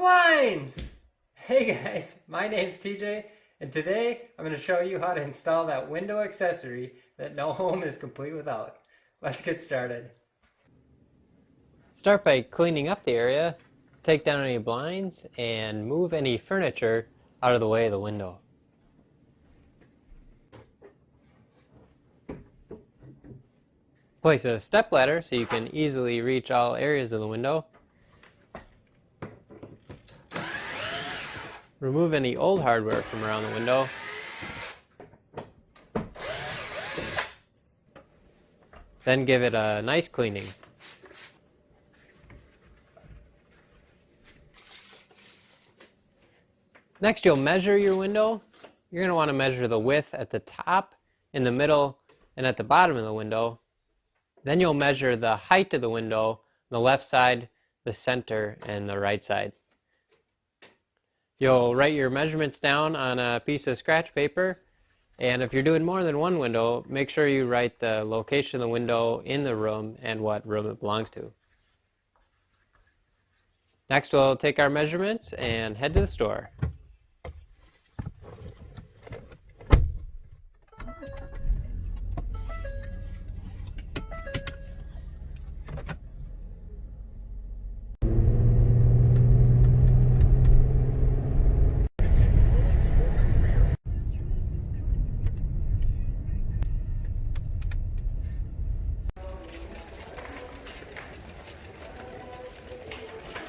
Blinds! Hey guys, my name's TJ, and today I'm going to show you how to install that window accessory that no home is complete without. Let's get started. Start by cleaning up the area, take down any blinds, and move any furniture out of the way of the window. Place a stepladder so you can easily reach all areas of the window. Remove any old hardware from around the window. Then give it a nice cleaning. Next, you'll measure your window. You're going to want to measure the width at the top, in the middle, and at the bottom of the window. Then you'll measure the height of the window, the left side, the center, and the right side. You'll write your measurements down on a piece of scratch paper, and if you're doing more than one window, make sure you write the location of the window in the room and what room it belongs to. Next, we'll take our measurements and head to the store.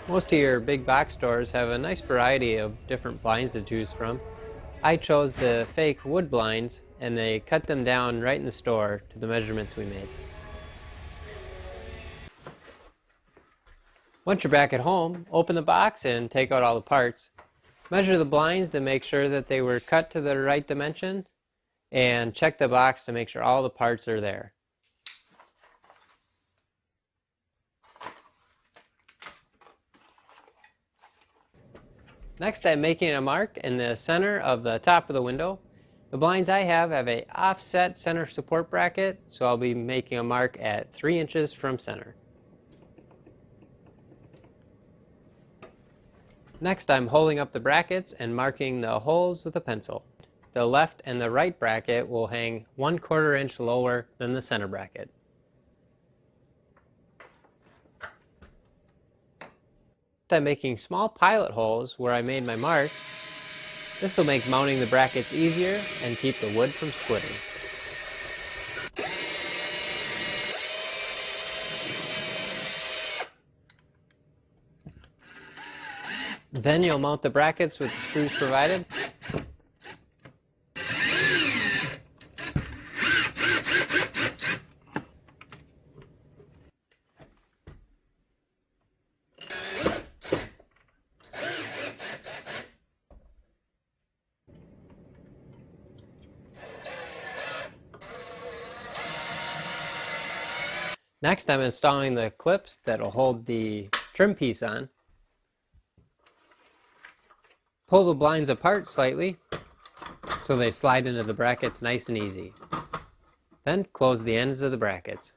Most of your big box stores have a nice variety of different blinds to choose from. I chose the fake wood blinds, and they cut them down right in the store to the measurements we made. Once you're back at home, open the box and take out all the parts. Measure the blinds to make sure that they were cut to the right dimensions, and check the box to make sure all the parts are there. Next, I'm making a mark in the center of the top of the window. The blinds I have a offset center support bracket, so I'll be making a mark at 3 inches from center. Next, I'm holding up the brackets and marking the holes with a pencil. The left and the right bracket will hang 1/4 inch lower than the center bracket. I'm making small pilot holes where I made my marks. This will make mounting the brackets easier and keep the wood from splitting. Then you'll mount the brackets with the screws provided. Next, I'm installing the clips that will hold the trim piece on. Pull the blinds apart slightly so they slide into the brackets nice and easy. Then close the ends of the brackets.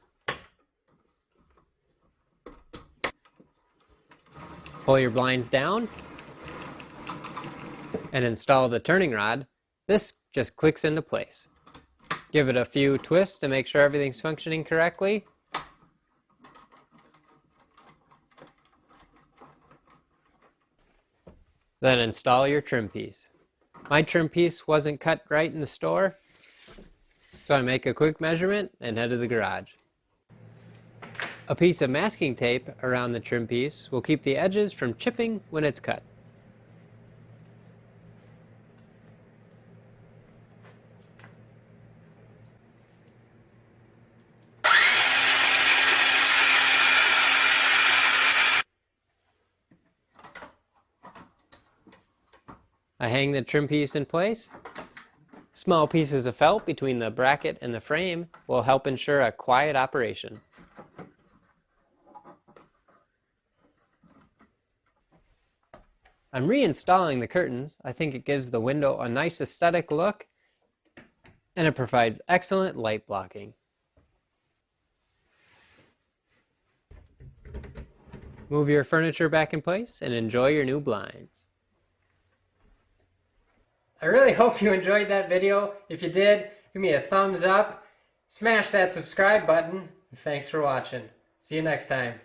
Pull your blinds down and install the turning rod. This just clicks into place. Give it a few twists to make sure everything's functioning correctly. Then install your trim piece. My trim piece wasn't cut right in the store, so I make a quick measurement and head to the garage. A piece of masking tape around the trim piece will keep the edges from chipping when it's cut. I hang the trim piece in place. Small pieces of felt between the bracket and the frame will help ensure a quiet operation. I'm reinstalling the curtains. I think it gives the window a nice aesthetic look, and it provides excellent light blocking. Move your furniture back in place and enjoy your new blinds. I really hope you enjoyed that video. If you did, give me a thumbs up, smash that subscribe button, and thanks for watching. See you next time.